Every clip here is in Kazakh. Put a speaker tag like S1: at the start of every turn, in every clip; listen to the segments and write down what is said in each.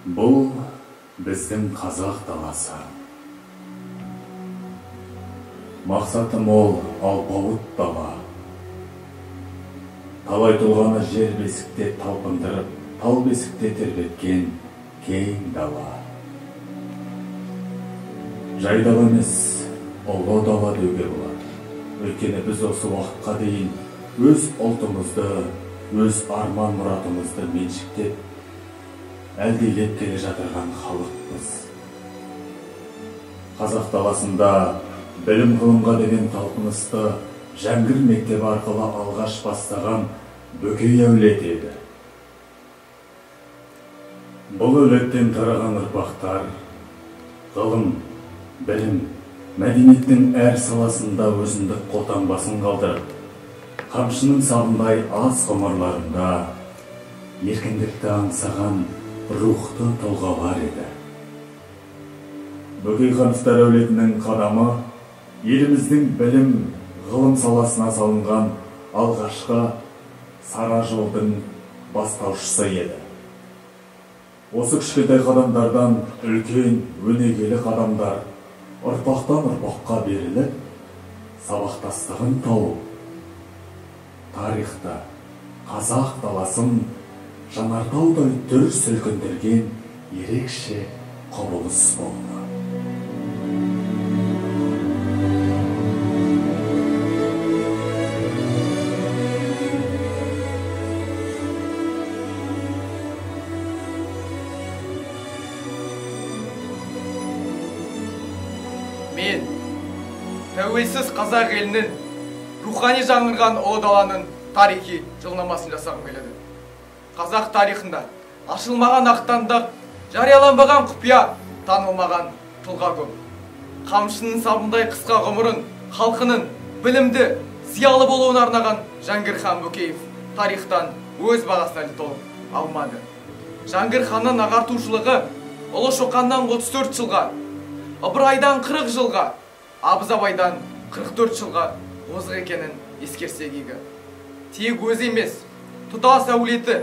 S1: Бұл біздің қазақ даласы. Мақсаты мол алпауыт дала. Талай тұлғаны жер бесікте талпындырып, тал бесікте тербеткен кең дала. Жай дала емес, ұлы дала деуге болады. Өйткені біз осы уақытқа дейін өз ұлтымызды, өз арман мұратымызды меншіктеп, әлдилеп келе жатырған халықпыз. Қазақ даласында білім ғылымға деген талпынысты Жәңгір мектебі арқылы алғаш бастаған Бөкей әулет еді. Бұл әулеттен тараған ұрпақтар ғылым, білім, мәдениеттің әр саласында өзіндік қолтаңбасын қалдырып, қамшының сабындай аз ғұмырларында еркіндікті аңсаған рухты тұлғалар еді. Бөкей хановтар әулетінің қадамы еліміздің білім, ғылым саласына салынған алғашқы сара жолдың бастаушысы еді. Осы кішкентай қадамдардан үлкен, өнегелі қадамдар ұрпақтан ұрпаққа беріліп, сабақтастығын тауып, тарихта қазақ даласын жанартаудай дүр сілкіндірген ерекше құбылыс болды.
S2: Мен тәуелсіз қазақ елінің рухани жаңғырған ұлы даланың тарихи жылнамасын жасағым келеді. Қазақ тарихында ашылмаған ақтаңдақ, жарияланбаған құпия, танылмаған тұлға көп. Қамшының сабындай қысқа ғұмырын халқының білімді, зиялы болуына арнаған Жәңгір хан Бөкеев тарихтан өз бағасын әлі толық алмады. Жәңгір ханның ағартушылығы Ұлы Шоқаннан 34 жылға, Ыбырайдан 40 жылға, Абыз Абайдан 44 жылға озық екенін ескерсек игі. Тек өзі емес, тұтас әулеті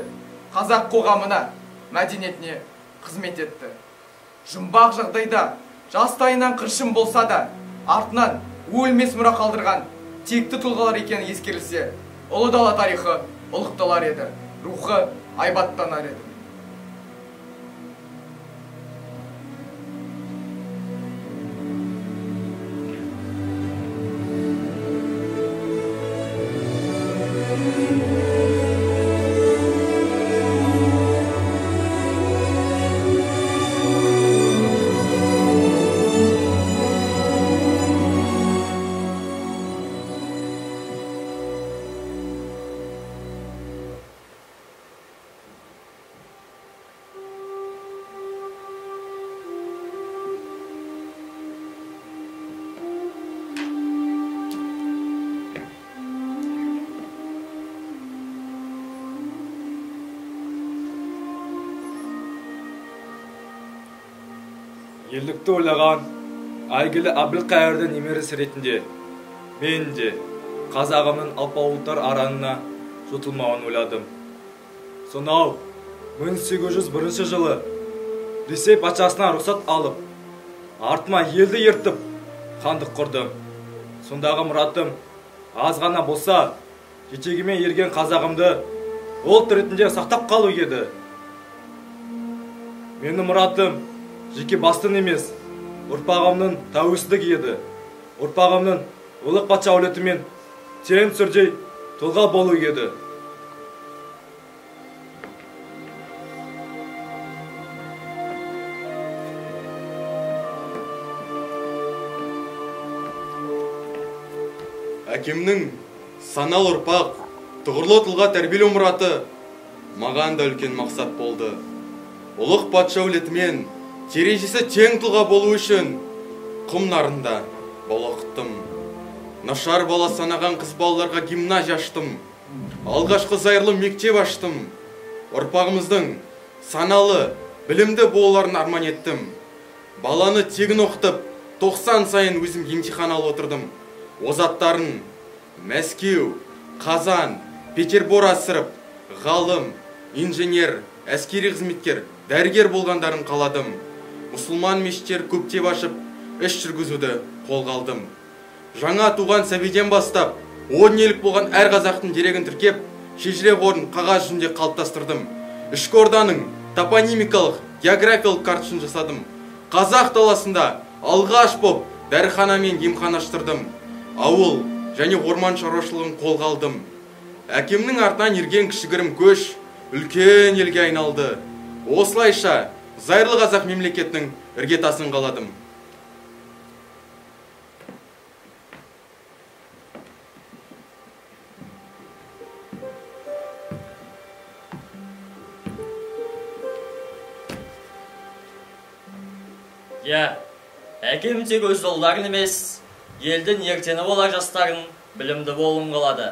S2: қазақ қоғамына, мәдениетіне қызмет етті. Жұмбақ жағдайда жастайынан қыршын болса да, артынан өлмес мұра қалдырған текті тұлғалар екені ескерілсе, ұлы дала тарихы ұлықталар еді, рухы айбаттанар еді.
S3: Елдікті ойлаған әйгілі Әбілқайырдың немересі ретінде мен де қазағымның алпауыттар аранына жұтылмауын ойладым. Сонау 1801 жылы Ресей патшасынан рұқсат алып, артыма елді ертіп, хандық құрдым. Сондағы мұратым аз ғана болса, жетегіме ерген қазағымды ұлт ретінде сақтап қалу еді. Менің мұратым жеке бастың емес, ұрпағымның тәуелсіздігі еді. Ұрпағымның ұлық патша әулетімен тең түрде тұлға болу еді.
S4: Әкемнің саналы ұрпақ, тұғырлы тұлға тәрбиелеу мұраты маған да үлкен мақсат болды. Ұлық патша әулетімен терезесі тең тұлға болу үшін құм нарында оқыттым. Нашар бала санаған қыз балаларға гимназия аштым. Алғашқы зайырлы мектеп аштым. Ұрпағымыздың саналы, білімді болуларын арман еттім. Баланы тегін оқытып, 90 сайын өзім емтихан алып отырдым. Озаттарын Мәскеу, Қазан, Петербор асырып, ғалым, инженер, әскери қызметкер, дәрігер болғандарын қаладым. Мұсылман мешіттер көптеп ашып, іс жүргізуді қолға алдым. Жаңа туған сәбиден бастап, 10 елік болған әр қазақтың дерегін тіркеп, шежіре қорын қағаз жүзінде қалыптастырдым. Ішкі орданың топонимикалық, географиялық картасын жасадым. Қазақ даласында алғаш боп дәріхана мен емхана аштырдым. Ауыл және орман шаруашылығын қолға алдым. Әкемнің артынан ерген кішігірім көш үлкен елге айналды. Осылайша зайырлы қазақ мемлекетінің іргетасын қаладым.
S5: Әкем тек өз ұлдарын емес, елдің ертеңі болар жастарын білімді болуын қалады.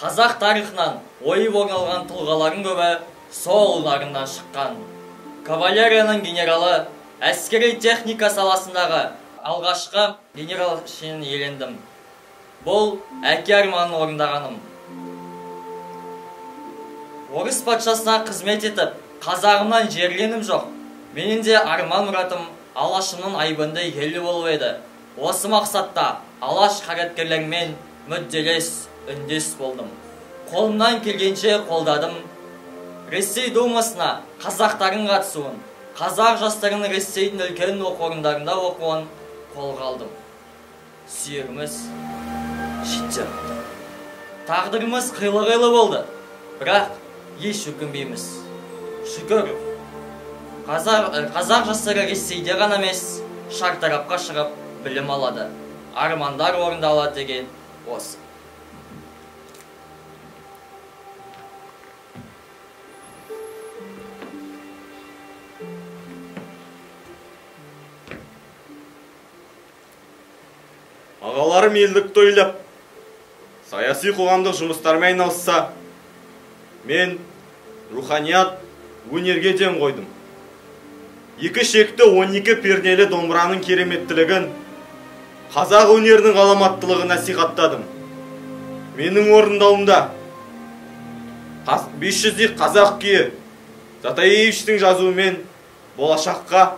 S5: Қазақ тарихынан ойып орналған тұлғалардың көбі сол ұлдарынан шыққан. Кавалерияның генералы, әскери техника саласындағы алғашқы генерал шенін иелендім. Бұл әке арманын орындағаным. Орыс патшасына қызмет етіп, қазағымнан жерленім жоқ. Менің де арман мұратым Алашымның айбынды елі болу еді. Осы мақсатта Алаш қайраткерлерімен мүдделес, үндес болдым. Қолымнан келгенше қолдадым. Ресей Думасына қазақтардың қатысуын, қазақ жастарының Ресейдің үлкен оқу орындарында оқуын қолға алдым. Сүйегіміз жетті. Тағдырымыз қилы-қилы болды, бірақ еш өкінбейміз. Шүкір. Қазақ жастары Ресейде ғана емес, шартарапқа шығып білім алады. Армандар орындалады деген осы.
S3: Ағаларым елдікті ойлап, саяси қоғамдық жұмыстармен айналысса, мен руханият, өнерге ден қойдым. Екі шекті 12 пернелі домбыраның кереметтілігін, қазақ өнерінің ғаламаттылығын насихаттадым. Менің орындауымда 500 қазақ күйі Затаевичтің жазуымен болашаққа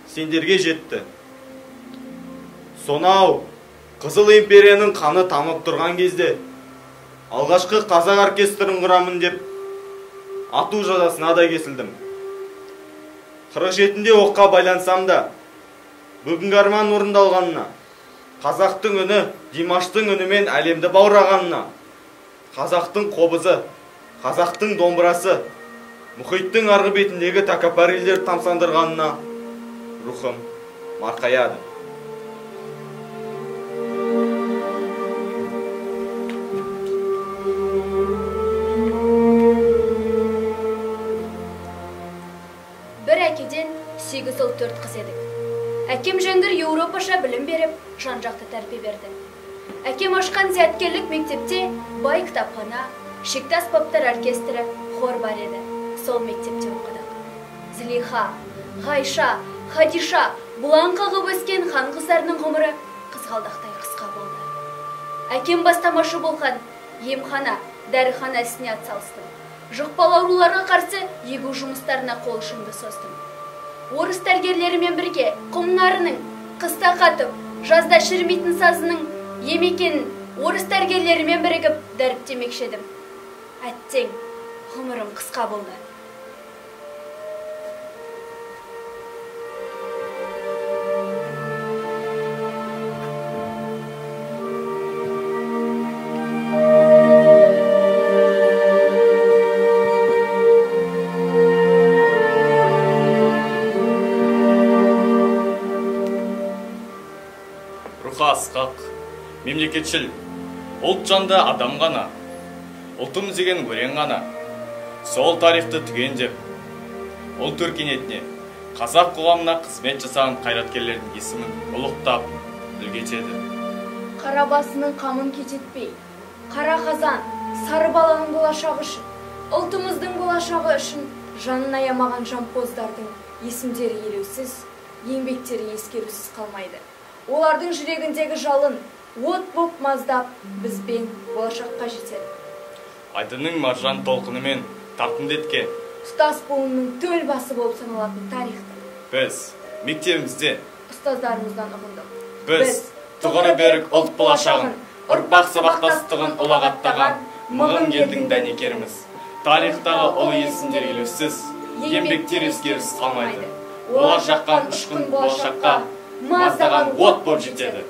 S3: сендерге жетті. Сонау Қызыл империяның қаны тамып тұрған кезде алғашқы қазақ оркестрін құрамын деп ату жазасына да кесілдім. 47-де оққа байлансам да, бүгінгі арман орындалғанына, қазақтың үні Димаштың үнімен әлемді баурағанына, қазақтың қобызы, қазақтың домбырасы, мұхиттың арғы бетіндегі тәкаппар елдер тамсандырғанына рухым марқаяды.
S6: Бір әкеден 8 ұл 4 қыз едік. Әкем жәңгір Еуропаша білім беріп, жан-жақты тәрбие берді. Әкем ашқан зияткерлік мектепте бай кітапхана, шекті аспаптар оркестрі, хор бар еді. Сол мектепте оқыдық. Зілиха, Ғайша, Хадиша, бұлан қағып өскен хан қыздарының ғұмыры қызғалдақтай қысқа болды. Әкем бастамашы болған емхана, дәріхана ісіне атсалыстым. Жұқпалы ауруларға қарсы егу жұмыстарына қол ұшымды создым. Орыс дәрігерлерімен бірге құмнарының қыста қатып, жазда шірімейтін сазының емекенін орыс дәрігерлерімен бірігіп дәріптемекші едім. Әттең, ғұмырым қысқа болды.
S5: Асқақ, мемлекетшіл, ұлт жанды адам ғана, ұлтым деген өлең ғана, сол тарихты түгендеп, ұлт өркениетіне, қазақ қоғамына қызмет жасаған қайраткерлердің есімін ұлықтап үлгетеді.
S6: Қара басының қамын кететпей, қара қазан, сары баланың болашағы үшін, ұлтымыздың болашағы үшін жанын аямаған жампоздардың есімдері елеусіз, еңбектері ескерусіз қалмайды. Олардың жүрегіндегі жалын, от боп маздап, бізбен болашаққа жетеді.
S5: Айдының маржан толқынымен тартынды еткен
S6: тұтас буынның төл басы болып саналатын тарихты
S7: Біз мектебімізде
S6: ұстаздарымыздан ұғындық.
S7: біз тұғыры берік ұлт болашағын, ұрпақ сабақтастығын ұлағаттаған мығым елдің дәнекеріміз. Тарихтағы ұлы есімдер елеусіз, еңбектер ескерусіз қалмайды. Олар жаққан ұшқын болашаққа маздаған от боп жетеді.